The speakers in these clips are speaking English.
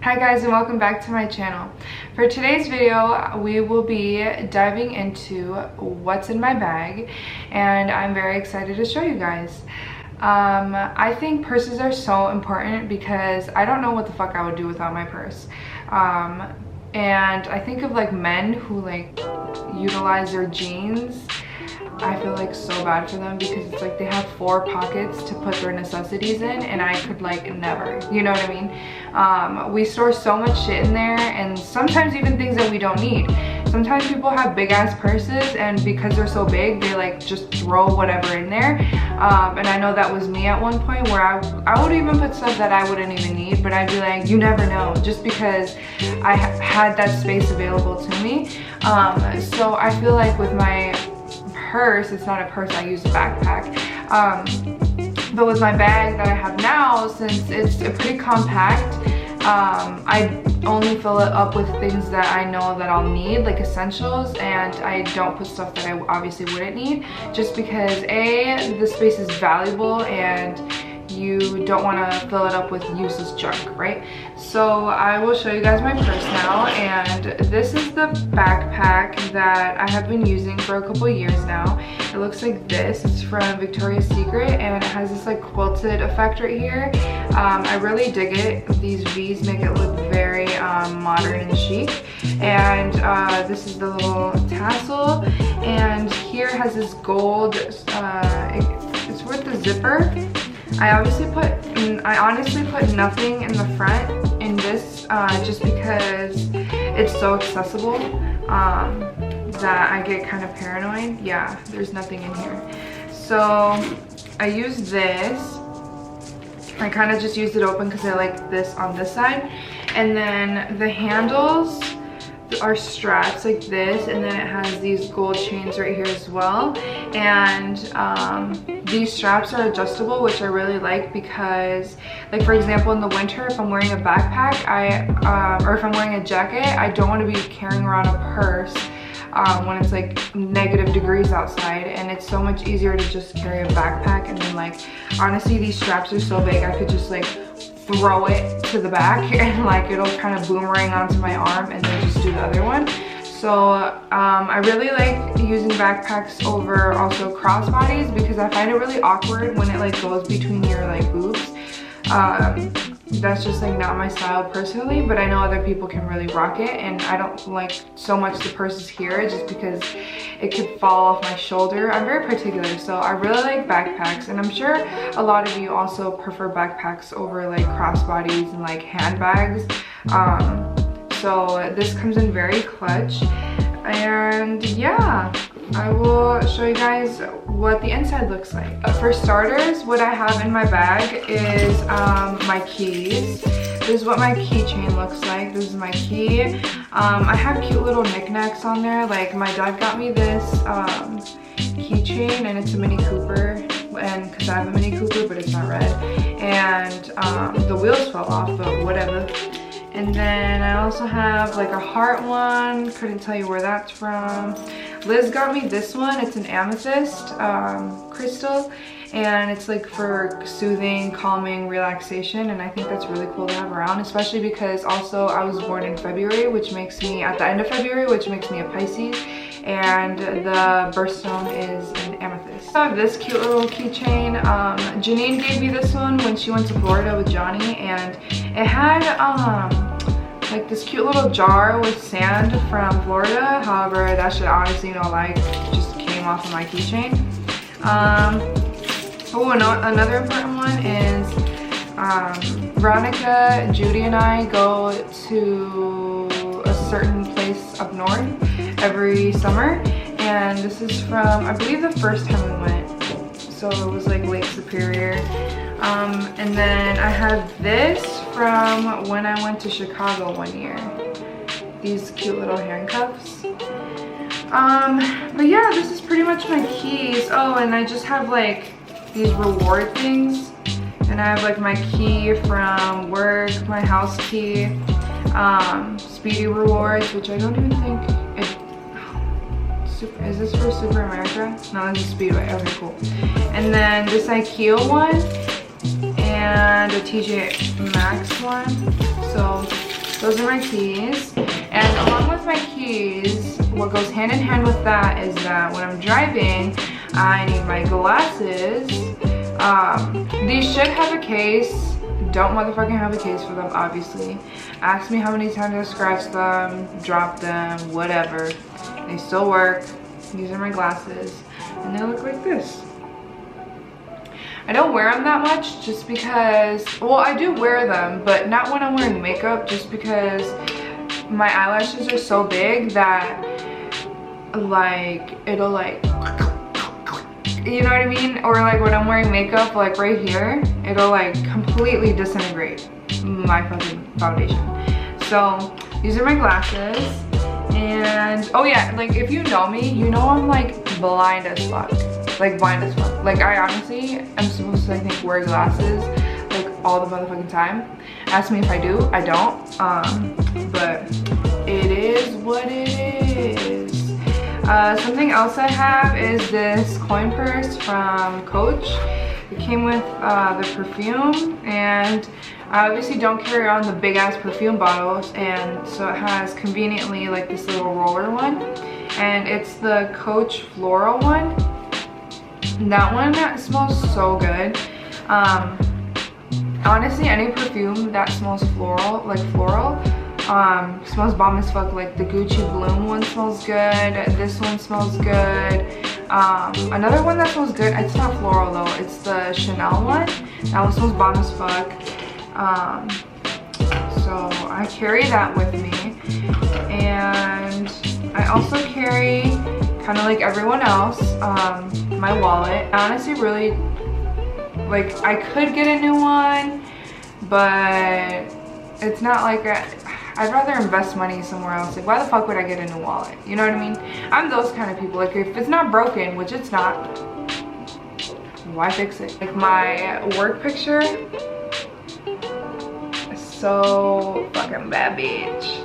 Hi guys, and welcome back to my channel. For today's video, we will be diving into what's in my bag, and I'm very excited to show you guys. I think purses are so important because I don't know what the fuck I would do without my purse. And I think of like men who like utilize their jeans. I feel like so bad for them because it's like they have 4 pockets to put their necessities in, and I could like never, you know what I mean? We store so much shit in there, and sometimes even things that we don't need. Sometimes people have big ass purses, and because they're so big, they like just throw whatever in there. And I know that was me at one point where I would even put stuff that I wouldn't even need, but I'd be like, you never know, just because I had that space available to me. So I feel like with my purse, it's not a purse, I use a backpack, but with my bag that I have now, since it's pretty compact, I only fill it up with things that I know that I'll need, like essentials, and I don't put stuff that I obviously wouldn't need, just because the space is valuable and you don't want to fill it up with useless junk, right? So I will show you guys my purse now, and this is the backpack that I have been using for a couple years now. It looks like this. It's from Victoria's Secret, and it has this like quilted effect right here. I really dig it. These V's make it look very modern and chic. And this is the little tassel, and here has this gold, it's with the zipper. I honestly put nothing in the front in this just because it's so accessible that I get kind of paranoid. Yeah, there's nothing in here. So I use this. I kind of just use it open because I like this on this side. And then the handles are straps like this, and then it has these gold chains right here as well. And these straps are adjustable, which I really like because, like for example, in the winter, if I'm wearing a backpack, or if I'm wearing a jacket, I don't want to be carrying around a purse when it's like -degrees outside, and it's so much easier to just carry a backpack. And then like honestly, these straps are so big, I could just like throw it to the back and like it'll kind of boomerang onto my arm, and then just do the other one. So I really like using backpacks over also crossbodies because I find it really awkward when it like goes between your like boobs. That's just like not my style personally, but I know other people can really rock it, and I don't like so much the purses here just because it could fall off my shoulder. I'm very particular, so I really like backpacks, and I'm sure a lot of you also prefer backpacks over like crossbodies and like handbags. So this comes in very clutch, and yeah, I will show you guys what the inside looks like. For starters, what I have in my bag is my keys. This is what my keychain looks like. This is my key. I have cute little knickknacks on there. Like my dad got me this keychain, and it's a Mini Cooper, and because I have a Mini Cooper, but it's not red, and the wheels fell off, but whatever. And then I also have like a heart one. Couldn't tell you where that's from. Liz got me this one. It's an amethyst crystal, and it's like for soothing, calming, relaxation, and I think that's really cool to have around, especially because also I was born in February, which makes me at the end of February, which makes me a Pisces, and the birthstone is an amethyst. I have this cute little keychain. Janine gave me this one when she went to Florida with Johnny, and it had like this cute little jar with sand from Florida. However, that shit honestly, you know, like just came off of my keychain. Oh, another important one is Veronica, Judy, and I go to a certain place up north every summer, and this is from, I believe, the first time we went, so it was like Lake Superior. And then I have this from when I went to Chicago one year. These cute little handcuffs. But yeah, this is pretty much my keys. Oh, and I just have like these reward things, and I have like my key from work, my house key, Speedy Rewards, which I don't even think is this for Super America? No, this is Speedway. Okay, cool. And then this IKEA one, and a TJ Maxx one. So Those are my keys. And along with my keys, what goes hand in hand with that is that when I'm driving, I need my glasses. These should have a case. Don't motherfucking have a case for them, obviously. Ask me how many times I scratched them, dropped them, whatever. They still work. These are my glasses, and they look like this. I don't wear them that much just because, well, I do wear them, but not when I'm wearing makeup, just because my eyelashes are so big that, like, it'll, like, you know what I mean? Or like when I'm wearing makeup, like right here, it'll like completely disintegrate my fucking foundation. So these are my glasses. And oh yeah, like if you know me, you know I'm like blind as fuck. Like blind as fuck. Like I honestly am supposed to, I think, wear glasses like all the motherfucking time. Ask me if I do, I don't. But it is what it is. Something else I have is this coin purse from Coach. It came with the perfume, and I obviously don't carry on the big ass perfume bottles, and so it has conveniently like this little roller one, and it's the Coach floral one. And that one smells so good. Honestly, any perfume that smells floral, like floral, smells bomb as fuck. Like the Gucci Bloom one smells good. This one smells good. Another one that smells good, it's not floral though, it's the Chanel one. That one smells bomb as fuck. So I carry that with me. And I also carry, kind of like everyone else, my wallet. I honestly really, like, I could get a new one, but it's not like I'd rather invest money somewhere else. Like, why the fuck would I get a new wallet? You know what I mean? I'm those kind of people. Like, if it's not broken, which it's not, why fix it? Like, my work picture is so fucking bad, bitch.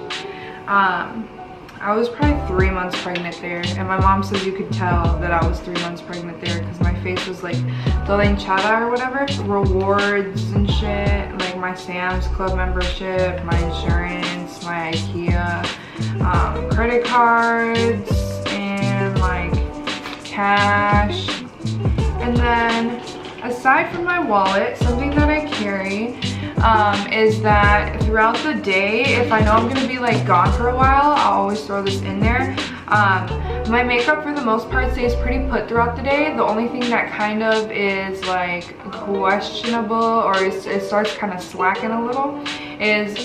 I was probably 3 months pregnant there, and my mom says you could tell that I was 3 months pregnant there because my face was like the lenchada or whatever. Rewards and shit, like my Sam's Club membership, my insurance, my IKEA, credit cards, and like cash. And then aside from my wallet, something that I carry is that throughout the day, if I know I'm gonna be like gone for a while, I'll always throw this in there. My makeup for the most part stays pretty put throughout the day. The only thing that kind of is like questionable, or it starts kind of slacking a little, is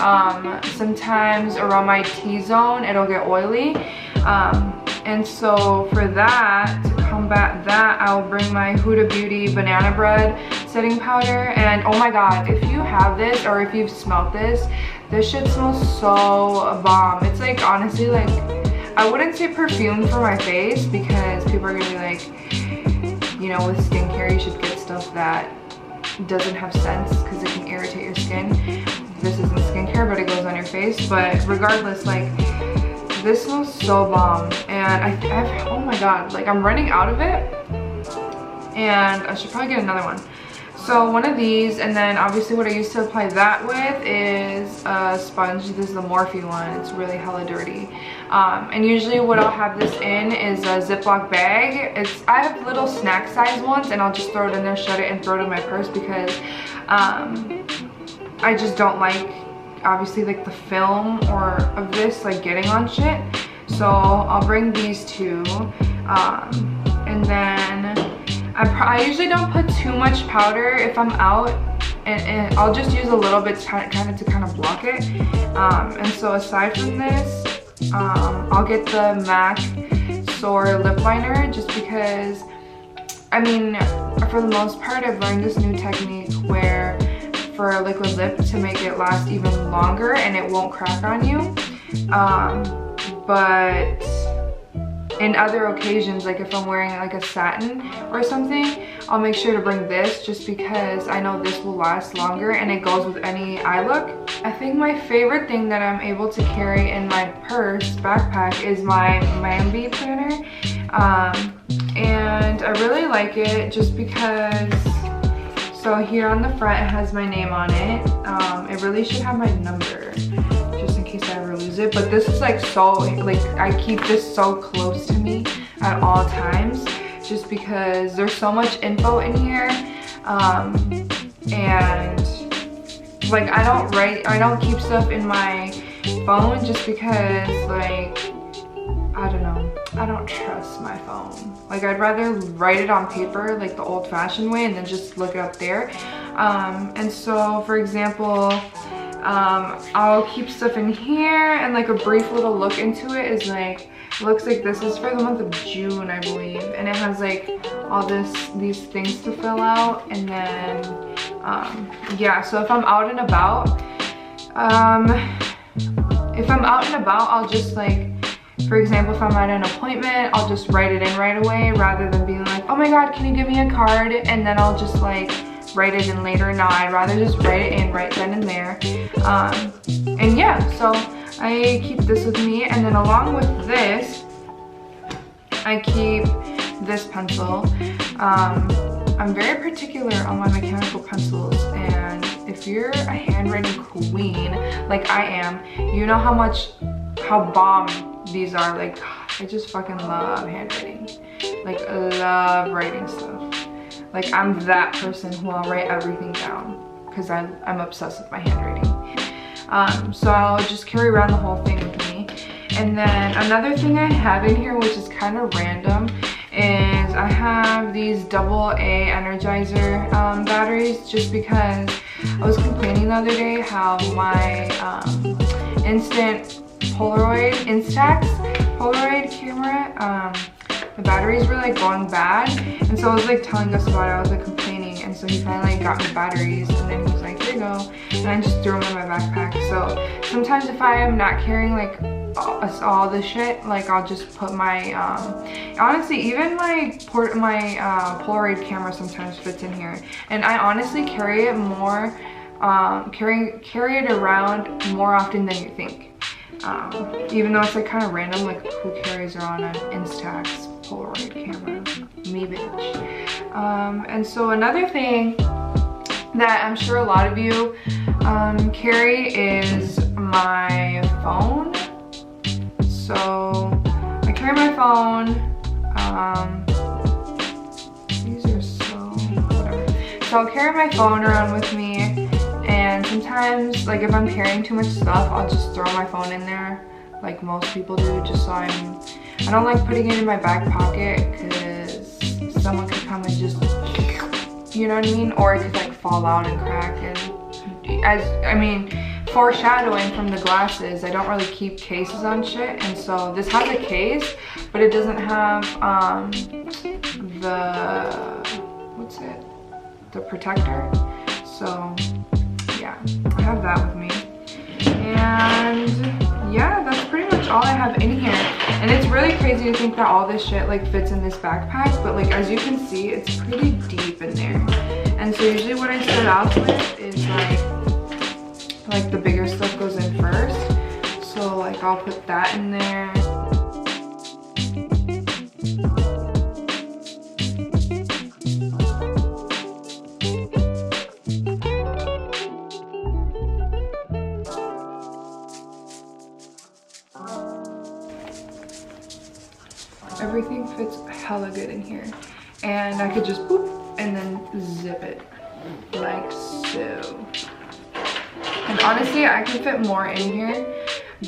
sometimes around my T-zone it'll get oily. And so for that, to combat that, I'll bring my Huda Beauty Banana Bread setting powder. And oh my god, if you have this or if you've smelled this shit smells so bomb. It's like, honestly, like, I wouldn't say perfume for my face because people are gonna be like, you know, with skincare you should get stuff that doesn't have scents because it can irritate your skin. This isn't skincare, but it goes on your face. But regardless, like, this smells so bomb, and I've oh my god, like, I'm running out of it, and I should probably get another one. So one of these, and then obviously what I used to apply that with is a sponge. This is the Morphe one. It's really hella dirty. And usually what I'll have this in is a Ziploc bag. I have little snack size ones, and I'll just throw it in there, shut it, and throw it in my purse because I just don't like, obviously, like the film or of this like getting on shit. So I'll bring these two, and then I usually don't put too much powder if I'm out, and I'll just use a little bit to kind of block it. And so aside from this, I'll get the MAC Soar lip liner, just because, I mean, for the most part I've learned this new technique where for a liquid lip to make it last even longer and it won't crack on you. But in other occasions, like if I'm wearing like a satin or something, I'll make sure to bring this just because I know this will last longer and it goes with any eye look. I think my favorite thing that I'm able to carry in my purse, backpack, is my Mambi planner. And I really like it just because, so here on the front it has my name on it. It really should have my number, just in use it, but this is like so, like I keep this so close to me at all times just because there's so much info in here. And like I don't keep stuff in my phone just because, like, I don't know, I don't trust my phone. Like, I'd rather write it on paper like the old-fashioned way and then just look it up there. And so for example, I'll keep stuff in here, and like a brief little look into it is like, it looks like this is for the month of June, I believe, and it has like all these things to fill out. And then yeah, so if I'm out and about, I'll just, like, for example, if I'm at an appointment, I'll just write it in right away rather than being like, oh my god, can you give me a card, and then I'll just like write it in later. No, I'd rather just write it in right then and there. And yeah, so I keep this with me, and then along with this, I keep this pencil. I'm very particular on my mechanical pencils, and if you're a handwriting queen like I am, you know how bomb these are. Like, I just fucking love handwriting. Like, I love writing stuff. Like, I'm that person who I'll write everything down because I'm obsessed with my handwriting. So I'll just carry around the whole thing with me. And then another thing I have in here, which is kind of random, is I have these AA Energizer batteries, just because I was complaining the other day how my Instax Polaroid camera, the batteries were like going bad, and so I was like telling us about it. I was like complaining, and so he finally got me batteries, and then he was like, here you go, and I just threw them in my backpack. So sometimes if I am not carrying like all the shit, like I'll just put my honestly, even my Polaroid camera sometimes fits in here, and I honestly carry it more, carry it around more often than you think. Even though it's like kind of random, like who carries around an Instax Polaroid camera? Me, bitch. And so another thing that I'm sure a lot of you carry is my phone. So I carry my phone. These are so whatever. So I'll carry my phone around with me. And sometimes, like if I'm carrying too much stuff, I'll just throw my phone in there, like most people do, just so I don't like putting it in my back pocket because someone could come and just, you know what I mean? Or it could like fall out and crack. And foreshadowing from the glasses, I don't really keep cases on shit, and so this has a case, but it doesn't have the protector. So yeah, I have that with me. And yeah, that's pretty much all I have in here. And it's really crazy to think that all this shit like fits in this backpack, but like as you can see, it's pretty deep in there. And so usually what I start off with is like the bigger stuff goes in first. So like I'll put that in there. Everything fits hella good in here, and I could just boop and then zip it like so. And honestly, I can fit more in here,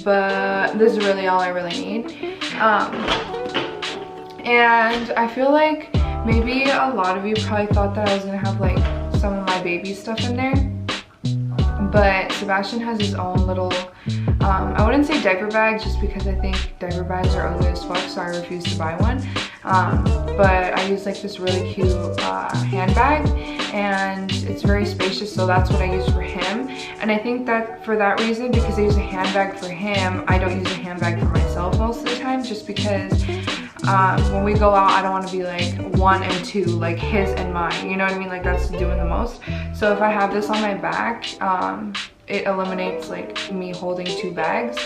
but this is really all I really need. And I feel like maybe a lot of you probably thought that I was gonna have like some of my baby stuff in there, but Sebastian has his own little I wouldn't say diaper bag, just because I think diaper bags are ugly as fuck, so I refuse to buy one. But I use like this really cute handbag, and it's very spacious, so that's what I use for him. And I think that for that reason, because I use a handbag for him, I don't use a handbag for myself most of the time, just because when we go out, I don't want to be like 1 and 2, like his and mine, you know what I mean? Like that's doing the most. So if I have this on my back, it eliminates like me holding 2 bags.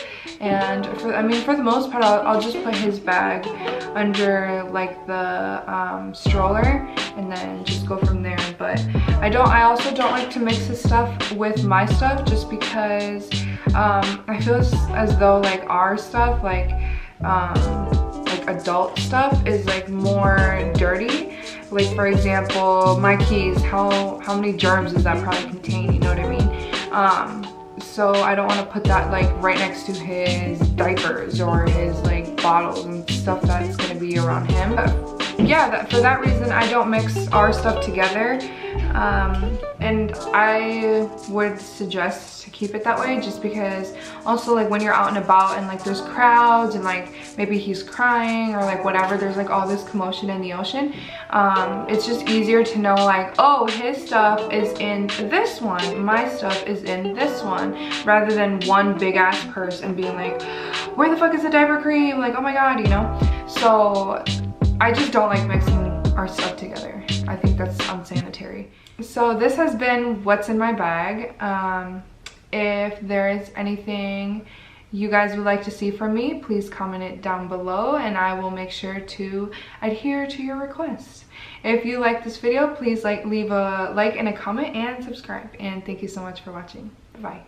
And for the most part, I'll just put his bag under like the stroller and then just go from there. But I also don't like to mix his stuff with my stuff, just because I feel as though like our stuff, like adult stuff, is like more dirty. Like for example, my keys, how many germs does that probably contain, you know what I mean? So I don't want to put that like right next to his diapers or his like bottles and stuff that's going to be around him. But yeah, for that reason, I don't mix our stuff together. And I would suggest to keep it that way, just because also like when you're out and about and like there's crowds and like maybe he's crying or like whatever, there's like all this commotion in the ocean. It's just easier to know like, oh, his stuff is in this one, my stuff is in this one, rather than one big ass purse and being like, where the fuck is the diaper cream? Like, oh my god, you know? So I just don't like mixing our stuff together. I think that's unsanitary. So this has been what's in my bag. If there is anything you guys would like to see from me, please comment it down below and I will make sure to adhere to your requests. If you like this video, please leave a like and a comment and subscribe. And thank you so much for watching. Bye.